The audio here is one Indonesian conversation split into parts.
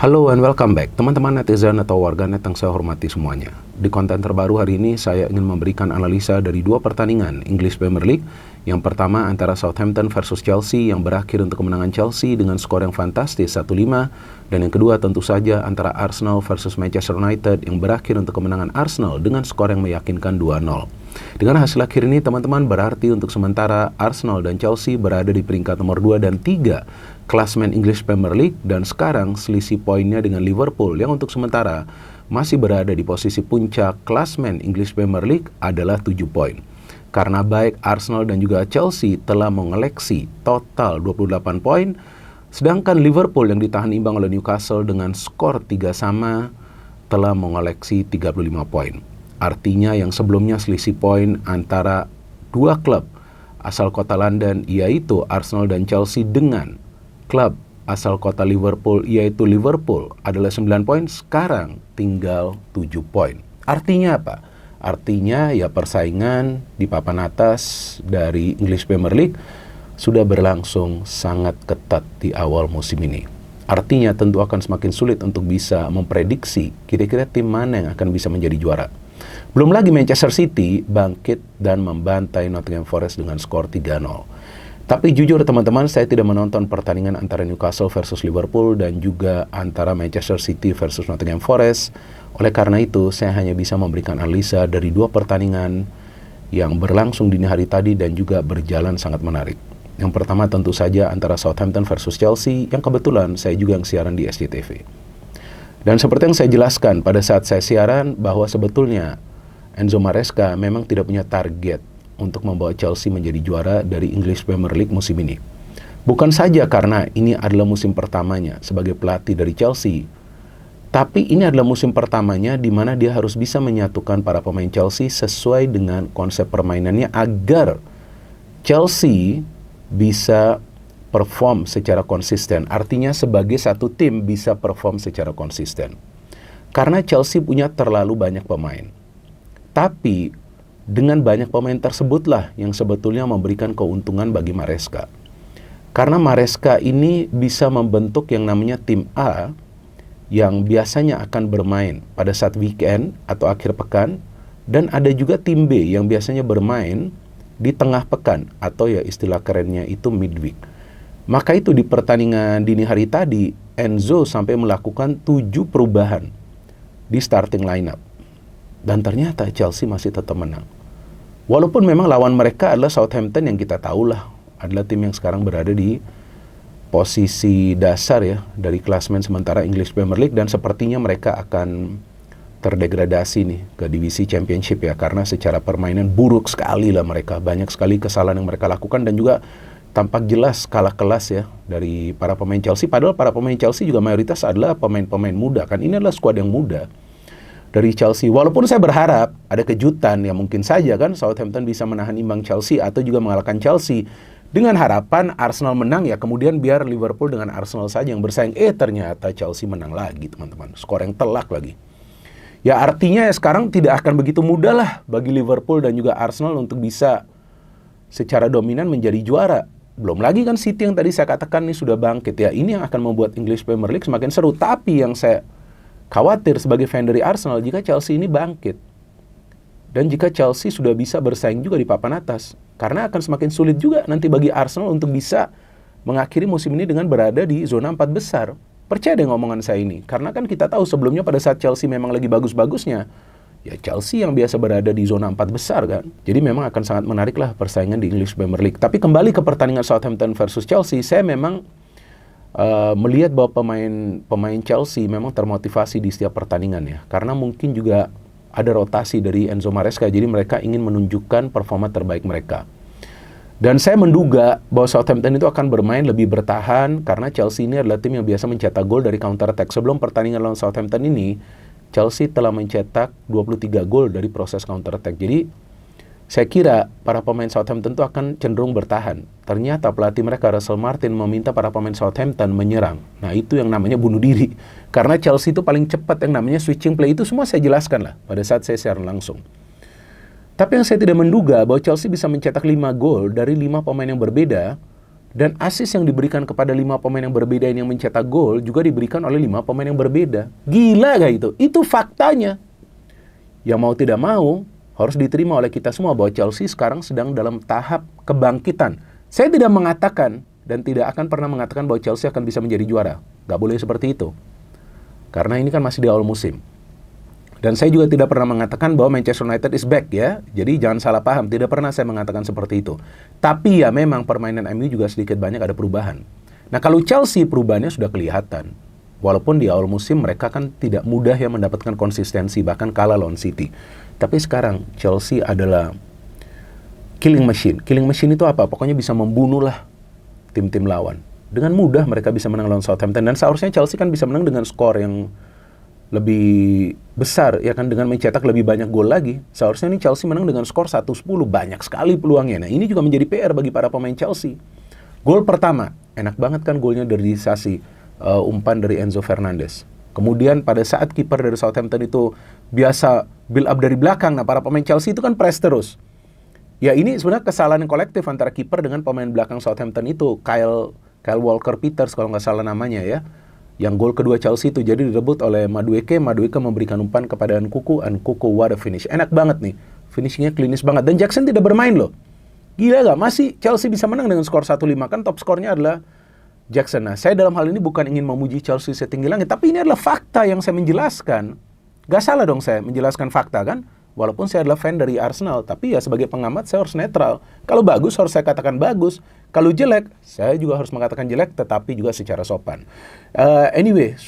Halo and welcome back, teman-teman netizen atau warganet yang saya hormati semuanya. Di konten terbaru hari ini, saya ingin memberikan analisa dari dua pertandingan English Premier League. Yang pertama antara Southampton versus Chelsea yang berakhir untuk kemenangan Chelsea dengan skor yang fantastis 1-5. Dan yang kedua tentu saja antara Arsenal versus Manchester United yang berakhir untuk kemenangan Arsenal dengan skor yang meyakinkan 2-0. Dengan hasil akhir ini, teman-teman, berarti untuk sementara Arsenal dan Chelsea berada di peringkat nomor 2 dan 3 klasmen English Premier League, dan sekarang selisih poinnya dengan Liverpool yang untuk sementara masih berada di posisi puncak klasmen English Premier League adalah 7 poin. Karena baik Arsenal dan juga Chelsea telah mengoleksi total 28 poin, sedangkan Liverpool yang ditahan imbang oleh Newcastle dengan skor 3 sama telah mengoleksi 35 poin. Artinya yang sebelumnya selisih poin antara dua klub asal kota London yaitu Arsenal dan Chelsea dengan klub asal kota Liverpool yaitu Liverpool adalah 9 poin, sekarang tinggal 7 poin. Artinya apa? Artinya ya persaingan di papan atas dari English Premier League sudah berlangsung sangat ketat di awal musim ini. Artinya tentu akan semakin sulit untuk bisa memprediksi kira-kira tim mana yang akan bisa menjadi juara. Belum lagi Manchester City bangkit dan membantai Nottingham Forest dengan skor 3-0. Tapi jujur teman-teman, saya tidak menonton pertandingan antara Newcastle versus Liverpool dan juga antara Manchester City versus Nottingham Forest. Oleh karena itu, saya hanya bisa memberikan analisa dari dua pertandingan yang berlangsung dini hari tadi dan juga berjalan sangat menarik. Yang pertama tentu saja antara Southampton versus Chelsea, yang kebetulan saya juga yang siaran di SCTV. Dan seperti yang saya jelaskan pada saat saya siaran, bahwa sebetulnya Enzo Maresca memang tidak punya target untuk membawa Chelsea menjadi juara dari English Premier League musim ini. Bukan saja karena ini adalah musim pertamanya sebagai pelatih dari Chelsea, tapi ini adalah musim pertamanya di mana dia harus bisa menyatukan para pemain Chelsea sesuai dengan konsep permainannya agar Chelsea bisa perform secara konsisten. Artinya sebagai satu tim bisa perform secara konsisten. Karena Chelsea punya terlalu banyak pemain. Tapi dengan banyak pemain tersebutlah yang sebetulnya memberikan keuntungan bagi Maresca. Karena Maresca ini bisa membentuk yang namanya tim A yang biasanya akan bermain pada saat weekend atau akhir pekan, dan ada juga tim B yang biasanya bermain di tengah pekan atau ya istilah kerennya itu midweek. Maka itu di pertandingan dini hari tadi Enzo sampai melakukan 7 perubahan di starting lineup. Dan ternyata Chelsea masih tetap menang. Walaupun memang lawan mereka adalah Southampton yang kita tahulah adalah tim yang sekarang berada di posisi dasar ya dari klasmen sementara English Premier League, dan sepertinya mereka akan terdegradasi nih ke divisi Championship ya, karena secara permainan buruk sekali lah mereka. Banyak sekali kesalahan yang mereka lakukan dan juga tampak jelas kalah kelas ya dari para pemain Chelsea. Padahal para pemain Chelsea juga mayoritas adalah pemain-pemain muda kan. Ini adalah skuad yang muda dari Chelsea. Walaupun saya berharap ada kejutan ya, mungkin saja kan Southampton bisa menahan imbang Chelsea atau juga mengalahkan Chelsea dengan harapan Arsenal menang ya, kemudian biar Liverpool dengan Arsenal saja yang bersaing. Ternyata Chelsea menang lagi teman-teman, skor yang telak lagi. Ya artinya ya sekarang tidak akan begitu mudah lah bagi Liverpool dan juga Arsenal untuk bisa secara dominan menjadi juara. Belum lagi kan City yang tadi saya katakan ini sudah bangkit ya, ini yang akan membuat English Premier League semakin seru. Tapi yang saya khawatir sebagai fan dari Arsenal jika Chelsea ini bangkit. Dan jika Chelsea sudah bisa bersaing juga di papan atas. Karena akan semakin sulit juga nanti bagi Arsenal untuk bisa mengakhiri musim ini dengan berada di zona 4 besar. Percaya dengan omongan saya ini. Karena kan kita tahu sebelumnya pada saat Chelsea memang lagi bagus-bagusnya, ya Chelsea yang biasa berada di zona 4 besar kan. Jadi memang akan sangat menarik lah persaingan di English Premier League. Tapi kembali ke pertandingan Southampton versus Chelsea, saya memang melihat bahwa pemain Chelsea memang termotivasi di setiap pertandingan ya, karena mungkin juga ada rotasi dari Enzo Maresca, jadi mereka ingin menunjukkan performa terbaik mereka. Dan saya menduga bahwa Southampton itu akan bermain lebih bertahan karena Chelsea ini adalah tim yang biasa mencetak gol dari counter attack. Sebelum pertandingan lawan Southampton ini, Chelsea telah mencetak 23 gol dari proses counter attack. Jadi saya kira para pemain Southampton itu akan cenderung bertahan. Ternyata pelatih mereka Russell Martin meminta para pemain Southampton menyerang. Nah itu yang namanya bunuh diri. Karena Chelsea itu paling cepat yang namanya switching play, itu semua saya jelaskan lah pada saat saya siaran langsung. Tapi yang saya tidak menduga bahwa Chelsea bisa mencetak 5 gol dari 5 pemain yang berbeda Dan assist yang diberikan kepada 5 pemain yang berbeda ini yang mencetak gol juga diberikan oleh 5 pemain yang berbeda. Gila gak itu? Itu faktanya. Yang mau tidak mau, harus diterima oleh kita semua bahwa Chelsea sekarang sedang dalam tahap kebangkitan. Saya tidak mengatakan dan tidak akan pernah mengatakan bahwa Chelsea akan bisa menjadi juara. Gak boleh seperti itu. Karena ini kan masih di awal musim. Dan saya juga tidak pernah mengatakan bahwa Manchester United is back ya. Jadi jangan salah paham, tidak pernah saya mengatakan seperti itu. Tapi ya memang permainan MU juga sedikit banyak ada perubahan. Nah kalau Chelsea perubahannya sudah kelihatan. Walaupun di awal musim mereka kan tidak mudah ya mendapatkan konsistensi, bahkan kalah lawan City. Tapi sekarang Chelsea adalah killing machine. Killing machine itu apa? Pokoknya bisa membunuh lah tim-tim lawan. Dengan mudah mereka bisa menang lawan Southampton. Dan seharusnya Chelsea kan bisa menang dengan skor yang lebih besar, ya kan, dengan mencetak lebih banyak gol lagi. Seharusnya ini Chelsea menang dengan skor 1-10, banyak sekali peluangnya. Nah ini juga menjadi PR bagi para pemain Chelsea. Gol pertama, enak banget kan golnya dari Disasi, umpan dari Enzo Fernandez. Kemudian pada saat kiper dari Southampton itu biasa build up dari belakang, nah para pemain Chelsea itu kan press terus. Ya ini sebenarnya kesalahan yang kolektif antara kiper dengan pemain belakang Southampton itu, Kyle Walker-Peters kalau nggak salah namanya ya. Yang gol kedua Chelsea itu jadi direbut oleh Madueke memberikan umpan kepada Nkunku, what a finish. Enak banget nih, finishingnya klinis banget. Dan Jackson tidak bermain loh. Gila gak? Masih Chelsea bisa menang dengan skor 1-5, kan top skornya adalah Jackson. Nah, saya dalam hal ini bukan ingin memuji Chelsea setinggi langit, tapi ini adalah fakta yang saya menjelaskan. Gak salah dong saya menjelaskan fakta kan? Walaupun saya adalah fan dari Arsenal, tapi ya sebagai pengamat saya harus netral. Kalau bagus harus saya katakan bagus. Kalau jelek, saya juga harus mengatakan jelek, tetapi juga secara sopan. Anyway,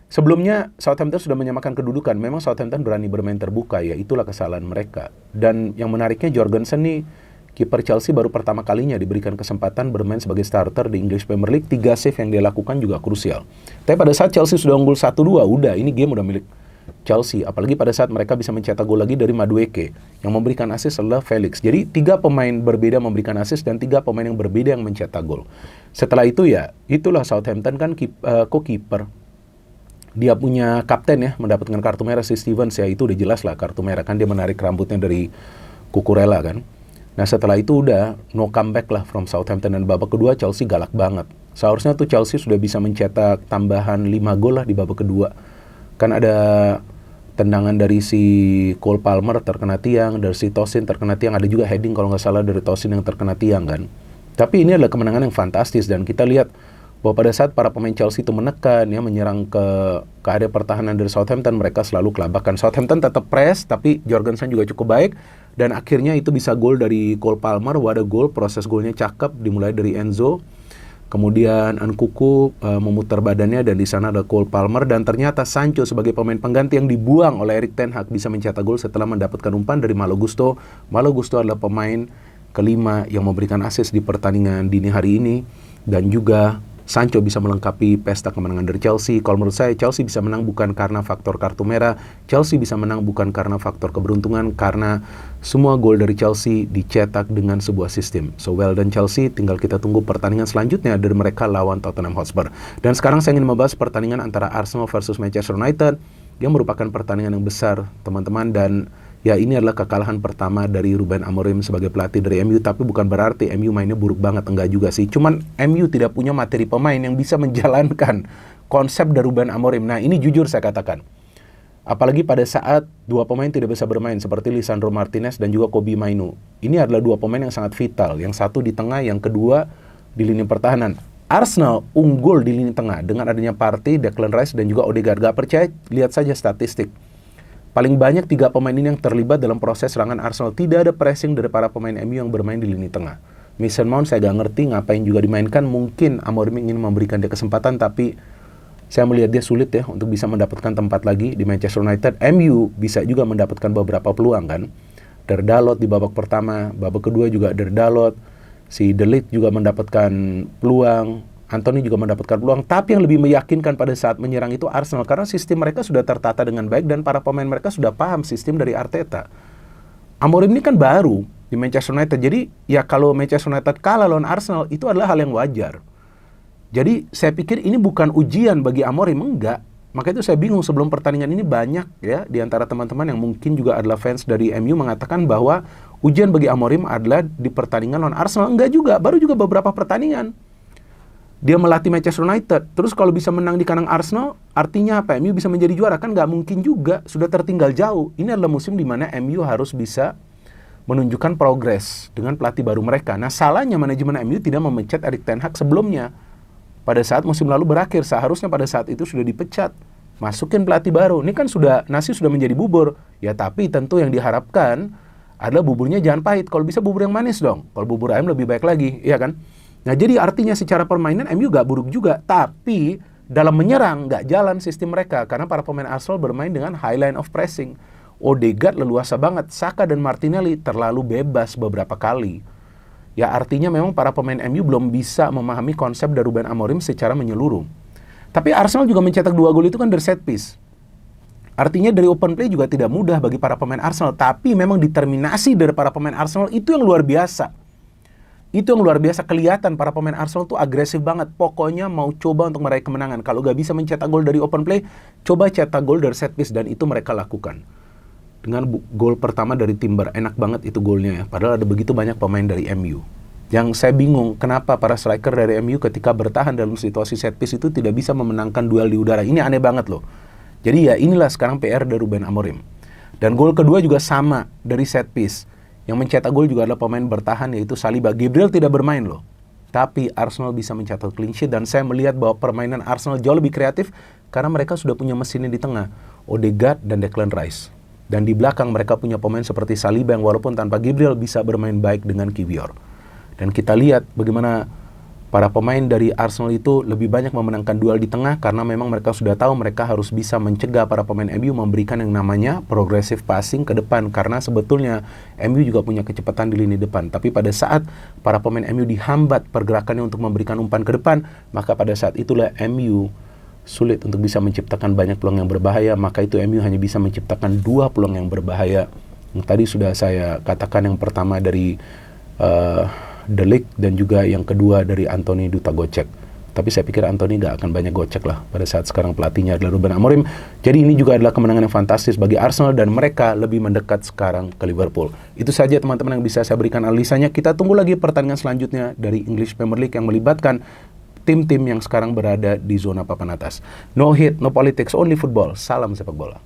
sebelumnya Southampton sudah menyamakan kedudukan. Memang Southampton berani bermain terbuka, ya itulah kesalahan mereka. Dan yang menariknya Jorgensen nih, kiper Chelsea baru pertama kalinya diberikan kesempatan bermain sebagai starter di English Premier League. 3 save yang dia lakukan juga krusial. Tapi pada saat Chelsea sudah unggul 1-2, udah ini game udah milik Chelsea, apalagi pada saat mereka bisa mencetak gol lagi dari Madueke. Yang memberikan assist adalah Felix. Jadi 3 pemain berbeda memberikan assist dan 3 pemain yang berbeda yang mencetak gol. Setelah itu ya, itulah Southampton kan kiper. Dia punya kapten ya, mendapatkan kartu merah si Stevens ya, itu udah jelas lah kartu merah kan, dia menarik rambutnya dari Cucurella kan. Nah setelah itu udah no comeback lah from Southampton, dan babak kedua Chelsea galak banget. Seharusnya tuh Chelsea sudah bisa mencetak tambahan 5 gol lah di babak kedua. Kan ada tendangan dari si Cole Palmer terkena tiang, dari si Tosin terkena tiang, ada juga heading kalau nggak salah dari Tosin yang terkena tiang kan. Tapi ini adalah kemenangan yang fantastis, dan kita lihat bahwa pada saat para pemain Chelsea itu menekan ya, menyerang ke area pertahanan dari Southampton, mereka selalu kelabakan. Southampton tetap press, tapi Jorgensen juga cukup baik, dan akhirnya itu bisa gol dari Cole Palmer. What a goal, proses golnya cakep, dimulai dari Enzo. Kemudian Nkunku memutar badannya, dan di sana ada Cole Palmer, dan ternyata Sancho sebagai pemain pengganti yang dibuang oleh Erik ten Hag bisa mencetak gol setelah mendapatkan umpan dari Malo Gusto. Malo Gusto adalah pemain kelima yang memberikan assist di pertandingan dini hari ini, dan juga Sancho bisa melengkapi pesta kemenangan dari Chelsea. Kalau menurut saya, Chelsea bisa menang bukan karena faktor kartu merah. Chelsea bisa menang bukan karena faktor keberuntungan, karena semua gol dari Chelsea dicetak dengan sebuah sistem. So well done Chelsea, tinggal kita tunggu pertandingan selanjutnya dari mereka lawan Tottenham Hotspur. Dan sekarang saya ingin membahas pertandingan antara Arsenal versus Manchester United, yang merupakan pertandingan yang besar, teman-teman. Dan ya ini adalah kekalahan pertama dari Ruben Amorim sebagai pelatih dari MU, tapi bukan berarti MU mainnya buruk banget, enggak juga sih. Cuman MU tidak punya materi pemain yang bisa menjalankan konsep dari Ruben Amorim. Nah ini jujur saya katakan. Apalagi pada saat 2 pemain tidak bisa bermain seperti Lisandro Martinez dan juga Kobbie Mainoo. Ini adalah 2 pemain yang sangat vital. Yang satu di tengah, yang kedua di lini pertahanan. Arsenal unggul di lini tengah dengan adanya Partey, Declan Rice, dan juga Odegaard. Gak percaya, lihat saja statistik. Paling banyak 3 pemain ini yang terlibat dalam proses serangan Arsenal. Tidak ada pressing dari para pemain MU yang bermain di lini tengah. Mason Mount saya gak ngerti ngapain juga dimainkan. Mungkin Amorim ingin memberikan dia kesempatan, tapi saya melihat dia sulit ya untuk bisa mendapatkan tempat lagi di Manchester United. MU bisa juga mendapatkan beberapa peluang kan. Dari Dalot di babak pertama, babak kedua juga dari Dalot. Si De Ligt juga mendapatkan peluang. Anthony juga mendapatkan peluang, tapi yang lebih meyakinkan pada saat menyerang itu Arsenal, karena sistem mereka sudah tertata dengan baik dan para pemain mereka sudah paham sistem dari Arteta. Amorim ini kan baru di Manchester United, jadi ya kalau Manchester United kalah lawan Arsenal itu adalah hal yang wajar. Jadi saya pikir ini bukan ujian bagi Amorim, enggak. Maka itu saya bingung, sebelum pertandingan ini banyak ya di antara teman-teman yang mungkin juga adalah fans dari MU mengatakan bahwa Ujian bagi Amorim adalah di pertandingan lawan Arsenal. Enggak juga, baru juga beberapa pertandingan. Dia melatih Manchester United, terus kalau bisa menang di kandang Arsenal, artinya apa? MU bisa menjadi juara? Kan nggak mungkin juga, sudah tertinggal jauh. Ini adalah musim di mana MU harus bisa menunjukkan progres dengan pelatih baru mereka. Nah, salahnya manajemen MU tidak memecat Erik ten Hag sebelumnya. Pada saat musim lalu berakhir, seharusnya pada saat itu sudah dipecat. Masukin pelatih baru. Ini kan nasi sudah menjadi bubur. Ya, tapi tentu yang diharapkan adalah buburnya jangan pahit. Kalau bisa bubur yang manis dong. Kalau bubur ayam lebih baik lagi, iya kan? Nah, jadi artinya secara permainan MU gak buruk juga, tapi dalam menyerang gak jalan sistem mereka karena para pemain Arsenal bermain dengan high line of pressing. Odegaard leluasa banget, Saka dan Martinelli terlalu bebas beberapa kali. Ya, artinya memang para pemain MU belum bisa memahami konsep dari Ruben Amorim secara menyeluruh. Tapi Arsenal juga mencetak 2 gol itu kan dari set piece. Artinya dari open play juga tidak mudah bagi para pemain Arsenal, tapi memang determinasi dari para pemain Arsenal itu yang luar biasa. Itu yang luar biasa, kelihatan para pemain Arsenal tuh agresif banget. Pokoknya mau coba untuk meraih kemenangan. Kalau gak bisa mencetak gol dari open play, coba cetak gol dari set piece, dan itu mereka lakukan. Dengan gol pertama dari Timber, enak banget itu golnya ya. Padahal ada begitu banyak pemain dari MU. Yang saya bingung, kenapa para striker dari MU ketika bertahan dalam situasi set piece itu tidak bisa memenangkan duel di udara. Ini aneh banget loh. Jadi ya inilah sekarang PR dari Ruben Amorim. Dan gol kedua juga sama dari set piece. Yang mencetak gol juga adalah pemain bertahan, yaitu Saliba. Gabriel tidak bermain loh. Tapi Arsenal bisa mencatat clean sheet, dan saya melihat bahwa permainan Arsenal jauh lebih kreatif karena mereka sudah punya mesinnya di tengah, Odegaard dan Declan Rice. Dan di belakang mereka punya pemain seperti Saliba yang walaupun tanpa Gabriel bisa bermain baik dengan Kiwior. Dan kita lihat bagaimana para pemain dari Arsenal itu lebih banyak memenangkan duel di tengah karena memang mereka sudah tahu mereka harus bisa mencegah para pemain MU memberikan yang namanya progressive passing ke depan, karena sebetulnya MU juga punya kecepatan di lini depan. Tapi pada saat para pemain MU dihambat pergerakannya untuk memberikan umpan ke depan, maka pada saat itulah MU sulit untuk bisa menciptakan banyak peluang yang berbahaya. Maka itu MU hanya bisa menciptakan 2 peluang yang berbahaya. Yang tadi sudah saya katakan, yang pertama dari De Ligt dan juga yang kedua dari Anthony Duta Gocek. Tapi saya pikir Anthony gak akan banyak gocek lah pada saat sekarang pelatihnya adalah Ruben Amorim. Jadi ini juga adalah kemenangan yang fantastis bagi Arsenal dan mereka lebih mendekat sekarang ke Liverpool. Itu saja teman-teman yang bisa saya berikan analisanya. Kita tunggu lagi pertandingan selanjutnya dari English Premier League yang melibatkan tim-tim yang sekarang berada di zona papan atas. No hit, no politics, only football. Salam sepak bola.